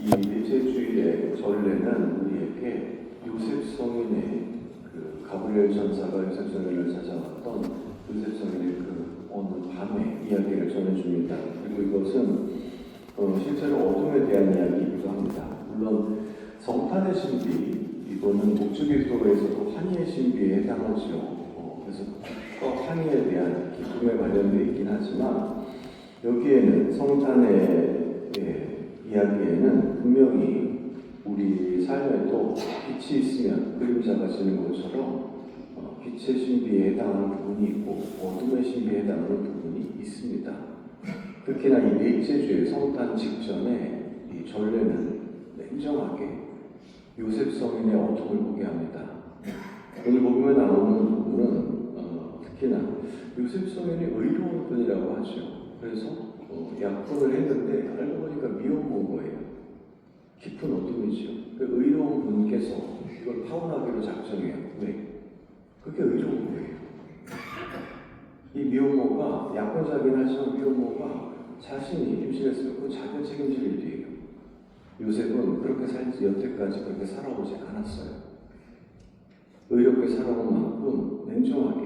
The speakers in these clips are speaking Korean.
이 넷째 주일의 전례는 우리에게 요셉 성인의 가브리엘 전사가 요셉 성인을 찾아왔던 요셉 성인의 어느 밤의 이야기를 전해줍니다. 그리고 이것은 실제로 어둠에 대한 이야기이기도 합니다. 물론 성탄의 신비, 이거는 목주기도에서도 환희의 신비에 해당하죠. 그래서 환희에 대한 기쁨에 관련되어 있긴 하지만 여기에는 성탄의 이야기에는 분명히 우리 삶에도 빛이 있으면 그림자가 지는 것처럼 빛의 신비에 해당하는 부분이 있고 어둠의 신비에 해당하는 부분이 있습니다. 특히나 이 넷째 주일 성탄 직전에 이 전례는 냉정하게 요셉 성인의 어둠을 보게 합니다. 오늘 복음에 나오는 부분은 특히나 요셉 성인이 의로운 분이라고 하죠. 그래서 약혼을 했는데 알고 보니까 미혼 본 거예요. 깊은 어둠이죠. 그 의로운 분께서 이걸 파혼하기로 작정해요. 왜? 그게 의로운 거예요. 이 미혼모가 약혼자긴 하지만 미혼모가 자신이 임신했으면 그건 자기가 책임질 일이에요. 요셉은 그렇게 살지 여태까지 그렇게 살아오지 않았어요. 의롭게 살아온 만큼 냉정하게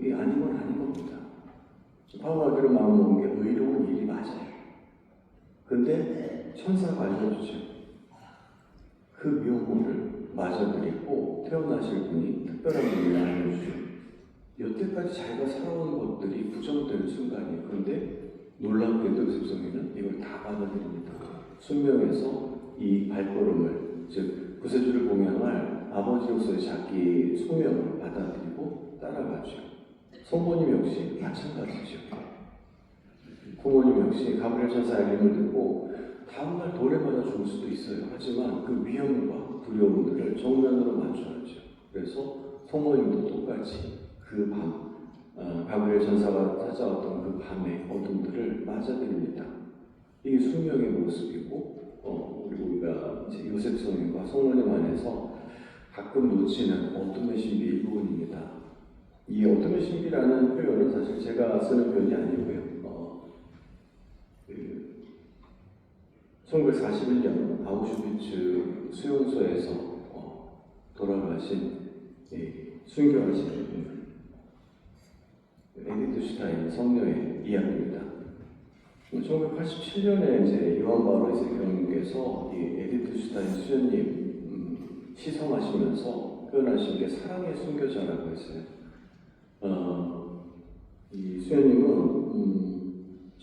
이 아닌 건 아닌 겁니다. 파혼하기로 마음먹은 게 의로운 일이 맞아요. 근데 천사가 알려주죠. 그 미혼모를 맞아들이고 태어나실 분이 특별한 분이 알려주죠. 여태까지 자기가 살아온 것들이 부정되는 순간이에요. 그런데 놀랍게도 요셉 성인은 이걸 다 받아들입니다. 순명에서 이 발걸음을, 즉 구세주를 봉양할 아버지로서의 자기 소명을 받아들이고 따라가죠. 성모님 역시 마찬가지죠. 부모님 역시 가브리엘 천사의 알림을 듣고 다음날 돌에 맞아 죽을 수도 있어요. 하지만 그 위험과 두려움들을 정면으로 마주하죠. 그래서 성모님도 똑같이 그 밤, 가브리엘 천사가 찾아왔던 그 밤의 어둠들을 맞아들입니다. 이게 숙명의 모습이고, 그리고 우리가 이제 요셉 성인과 성모님 안에서 가끔 놓치는 어둠의 신비 일부분입니다. 이 어둠의 신비라는 표현은 사실 제가 쓰는 표현이 아니고요. 1941년 아우슈비츠 수용소에서 돌아가신 순교하신 에디트 슈타인 성녀의 이야기입니다. 1987년에 이제 요한 바오로 교황님께서 이 에디트 슈타인 수녀님 시성하시면서 표현하신 게 사랑의 순교자라고 했어요. 이 수녀님은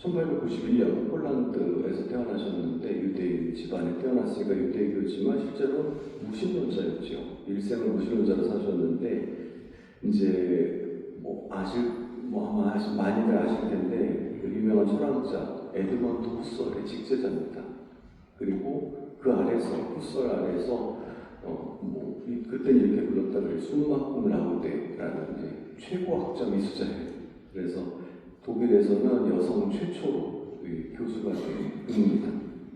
1891년 폴란드에서 태어나셨는데 유대인 집안에 태어났으니까 유대교지만 실제로 무신론자였죠. 일생을 무신론자로 사셨는데 이제 아마 많이들 아실 텐데 그 유명한 철학자 에드먼드 후설의 직제자입니다. 그리고 그 아래서 후설 아래서 그때는 이렇게 불렀다 그래요. 숨막cum 라우데라는 최고 학점 이수자예요. 그래서 독일에서는 여성 최초로 교수가 된 분입니다.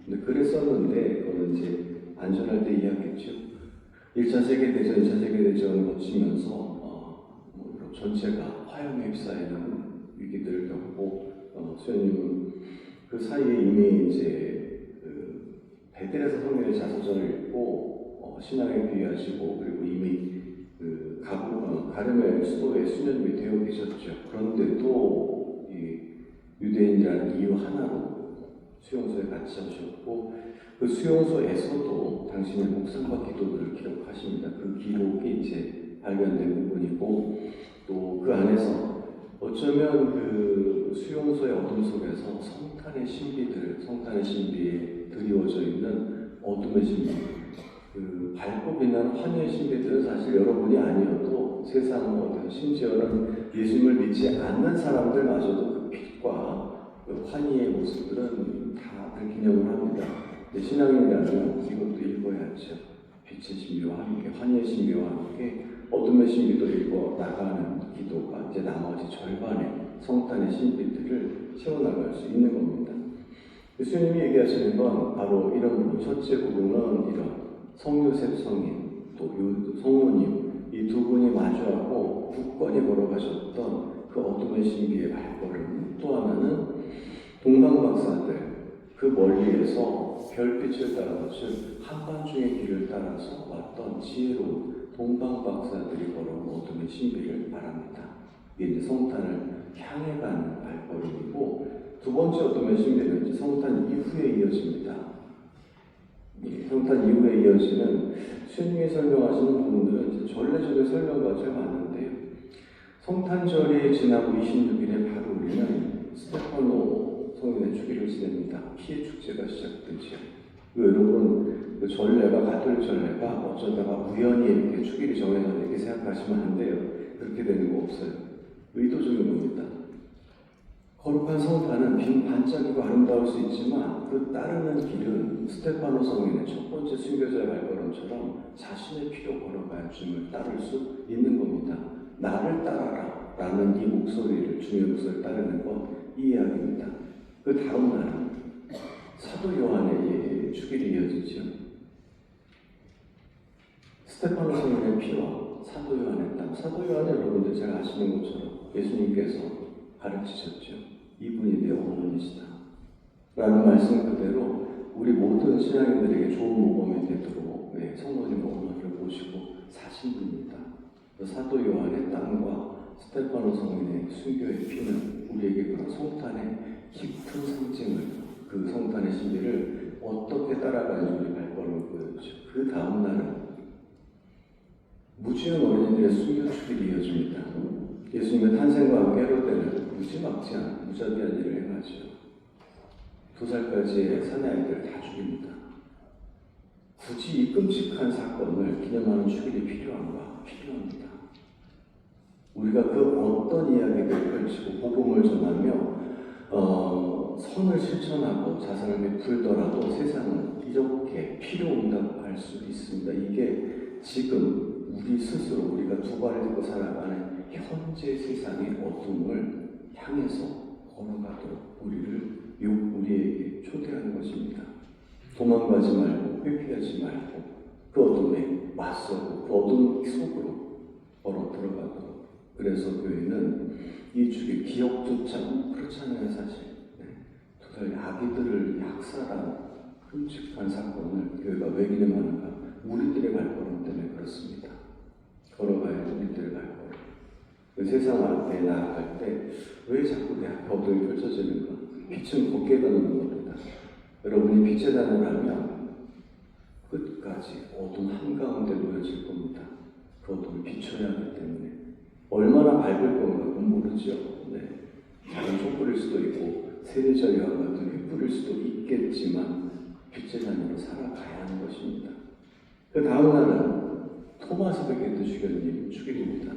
근데 그랬었는데 그거는 이제 안전할 때 이야기했죠. 1차 세계대전, 2차 세계대전을 거치면서 전체가 화염에 휩싸이는 위기들을 겪고 수녀님은 그 사이에 이미 이제 베델에서 성경의 자서전을 읽고 신앙에 귀하시고 그리고 이미 가르멜 수도의 수녀님이 되어 계셨죠. 그런데도 이 유대인이라는 이유 하나로 수용소에 갇히셨고 그 수용소에서도 당신의 묵상과 기도들을 기록하십니다. 그 기록이 이제 발견된 부분이고 또 그 안에서 어쩌면 그 수용소의 어둠 속에서 성탄의 신비에 드리워져 있는 어둠의 신비, 그 밝고 빛나는 환희의 신비들은 사실 여러분이 아니어도 세상 어떤 심지어는 예수님을 믿지 않는 사람들마저도 그 빛과 그 환희의 모습들은 다들 기념을 합니다. 신앙인이라면 이것도 읽어야죠. 빛의 신비와 함께 환희의 신비와 함께 어둠의 신비도 읽어 나가는 기도가 이제 나머지 절반의 성탄의 신비들을 채워나갈 수 있는 겁니다. 예수님이 얘기하시는 건 바로 이런 부분. 첫째 부분은 이런 성요셉 성인, 또 성모님 이 두 분이 마주하고 굳건히 걸어가셨던 그 어둠의 신비의 발걸음. 또 하나는 동방박사들, 그 멀리에서 별빛을 따라서 즉 한밤중의 길을 따라서 왔던 지혜로운 동방박사들이 걸어온 어둠의 신비를 말합니다. 이게 이제 성탄을 향해 가는 발걸음이고, 두 번째 어둠의 신비는 이제 성탄 이후에 이어집니다. 성탄 이후에 이어지는 스님이 설명하시는 부분들은 이제 전례적인 설명과 좀 많은데요. 성탄절이 지나고 26일에 바로 우리는 스테파노 성인의 주기를 지냅니다. 피해 축제가 시작되죠. 여러분, 그 전례가 가톨릭 전례가 어쩌다가 우연히 이렇게 주기를 정해서 이렇게 생각하시면 안 돼요. 그렇게 되는 거 없어요. 의도적인 겁니다. 거룩한 성탄은 빈 반짝이고 아름다울 수 있지만 그 따르는 길은 스테파노 성인의 첫 번째 순교자의 발걸음처럼 자신의 피로 걸어가야 주님을 따를 수 있는 겁니다. 나를 따라라 라는 이 목소리를, 주님의 목소리를 따르는 것, 이 이야기입니다. 그 다음 날은 사도 요한의 주길이 이어지죠. 스테파노 성인의 피와 사도 요한의 땀. 사도 요한은 여러분들 잘 아시는 것처럼 예수님께서 가르치셨죠. 이분이 내 어머니시다 라는 말씀 그대로 우리 모든 신앙인들에게 좋은 모범이 되도록 성모님 어머니를 모시고 사신 분입니다. 사도 요한의 땀과 스테파노 성인의 순교의 피는 우리에게 그런 성탄의 깊은 상징을, 그 성탄의 신비를 어떻게 따라가는지 우리 발걸음을 보여주죠. 그 다음 날은 무지한 어린이들의 순교 축일이 이어집니다. 예수님의 탄생과 함께 헤롯되는 무지막지한 무자비한 일을 행하죠. 2살까지의 사내아이들 다 죽입니다. 굳이 이 끔찍한 사건을 기념하는 축일이 필요합니다. 우리가 그 어떤 이야기를 펼치고 복음을 전하며 선을 실천하고 자선을 베풀더라도 세상은 이렇게 필요응답할 수 있습니다. 이게 지금 우리 스스로 우리가 두 발을 들고 살아가는 현재 세상의 어둠을 향해서 걸어가도록 우리에게 초대하는 것입니다. 도망가지 말고 회피하지 말고 그 어둠에 맞서고 그 어둠 속으로 걸어 들어가도록. 그래서 교회는 이 주기 기억조차 그렇잖아요. 사실 2살 아기들을 약살한 끔찍한 사건을 교회가 왜 기념하는가? 우리들의 발걸음 때문에 그렇습니다. 걸어가야 우리들의 발걸음. 그 세상 앞에 나아갈 때 왜 자꾸 내 앞에 어둠이 펼쳐지는가? 빛은 곱게 가는 겁니다. 여러분이 빛의 단을 하면 끝까지 어둠 한가운데 놓여질 겁니다. 그 어둠을 비춰야 하기 때문에. 얼마나 밝을 건가 그건 모르죠. 작은 촛불일 수도 있고 세대적 여와 같은 횃불일 수도 있겠지만 빛의 단으로 살아가야 하는 것입니다. 그 다음 날은 토마스 베케트 주교님 축일입니다.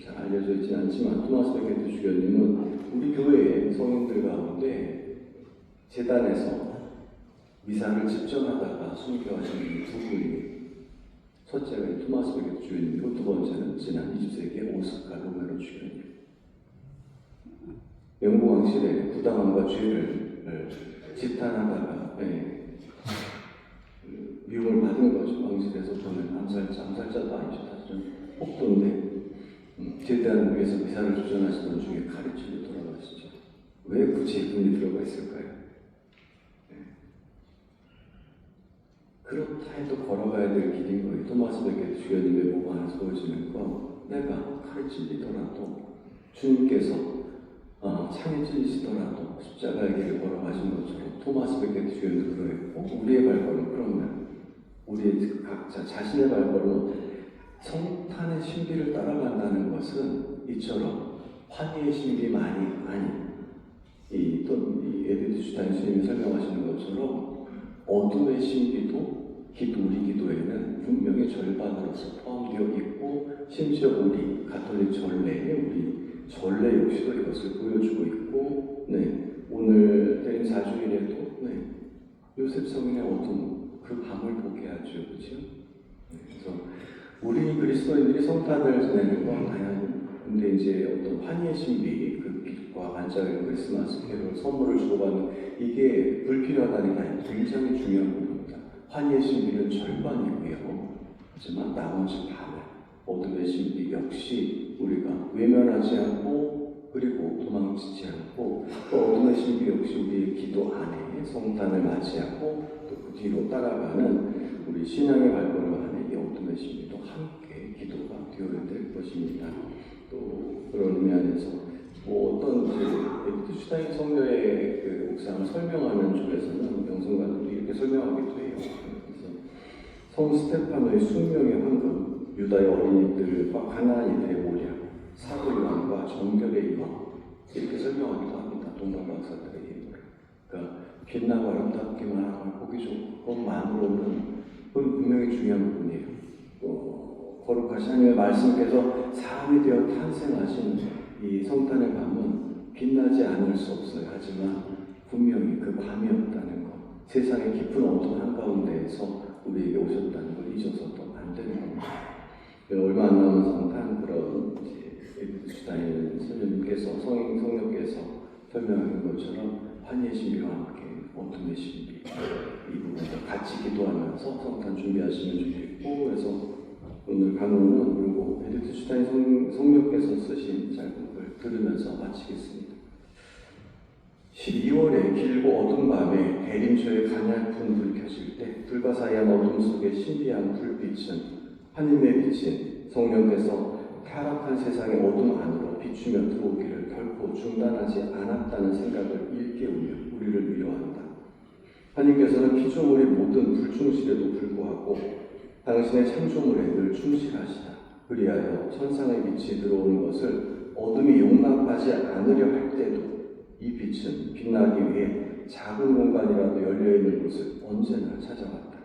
잘 알려져 있지 않지만 토마스 베케트 주교님은 우리 교회의 성인들 가운데 재단에서 미사를 집전하다가 순교하신 두 분이, 첫째가 토마스 베케트 주교님이고 두 번째는 지난 20세기의 오스카 로메로 주교님. 영국 왕실의 부당함과 죄를 집탄하다가 미움을 받은 거죠. 왕실에서 보낸 암살자도 아니죠. 사실은 폭도인데 제대한 위해서 미사를 주전하시던 중에 칼에 찔려 돌아가시죠. 왜 굳이 이분이 들어가 있을까요? 그렇다 해도 걸어가야 될 길인 거예요. 토마스 베케트 주교님의 몸 안에서 보여지는 건 내가 칼에 찔리더라도 주님께서 창에 찔리시더라도 십자가의 길을 걸어가신 것처럼 토마스 베케트 주교님도 그러했고 우리의 발걸음, 그러면 우리 각자 자신의 발걸음은 성탄의 신비를 따라간다는 것은 이처럼 환희의 신비만이 아닌 이 에디트 슈타인 스님이 설명하시는 것처럼 어둠의 신비도 우리 기도에는 분명히 절반으로서 포함되어 있고, 심지어 우리 가톨릭 전례에 우리 전례 역시도 이것을 보여주고 있고, 오늘 된 4주일에도 요셉 성인의 어둠, 그 밤을 보게 하죠. 그렇죠? 그래서 우리 그리스도인들이 성탄을 지내는 건 당연히, 근데 이제 어떤 환희의 신비, 그 빛과 반짝이는 크리스마스 캐롤, 선물을 주고받는 이게 불필요하다는 게 아니라 굉장히 중요한 부분입니다. 환희의 신비는 절반이고요. 하지만 나머지 반을 어둠의 신비 역시 우리가 외면하지 않고 그리고 도망치지 않고 또 어둠의 신비 역시 우리의 기도 안에 성탄을 맞이하고 또 그 뒤로 따라가는 우리 신앙의 발걸음 안에 이 어둠의 신비도 함께 기도가 되어야 될 것입니다. 또 그런 의미 안에서 뭐 어떤 에디트 슈타인 성녀의 그 묵상을 설명하는 쪽에서는 명성가들도 이렇게 설명하기도 해요. 그래서 성 스테파노의 숙명의 황금, 유다의 어린이들과 가나안이들의 모략, 사도 요한과 정결의 이왕 이렇게 설명하기도 합니다. 동방 박사들의 예물. 그러니까 빛나고 아름답기만 하고 보기 좋은 것만으로는 그건 분명히 중요한 부분이에요. 거룩하신 하나님의 말씀께서 사람이 되어 탄생하신 이 성탄의 밤은 빛나지 않을 수 없어요. 하지만 분명히 그 밤이었다는 것, 세상의 깊은 어둠 한가운데에서 우리에게 오셨다는 걸 잊어서도 안 되는 겁니다. 얼마 안 남은 성탄 그런 에디트 슈타인 선생님께서 성령께서 설명하는 것처럼 환희의 신비와 함께 어둠의 신비 이 부분을 같이 기도하면서 성탄 준비하시면 좋겠고 그래서 오늘 강론은 그리고 에디트 슈타인 성령께서 쓰신 짧은 들으면서 마치겠습니다. 12월의 길고 어두운 밤에 대림초에 가냘픈 불 켜질 때 불과 사이한 어둠 속에 신비한 불빛은 하늘의 빛인 성령께서 타락한 세상의 어둠 안으로 비추며 들어오기를 결코 중단하지 않았다는 생각을 일깨우며 우리를 위로한다. 하나님께서는 피조물의 모든 불충실에도 불구하고 당신의 창조물에 늘 충실하시다. 그리하여 천상의 빛이 들어오는 것을 어둠이 용납하지 않으려 할 때도 이 빛은 빛나기 위해 작은 공간이라도 열려있는 곳을 언제나 찾아왔다.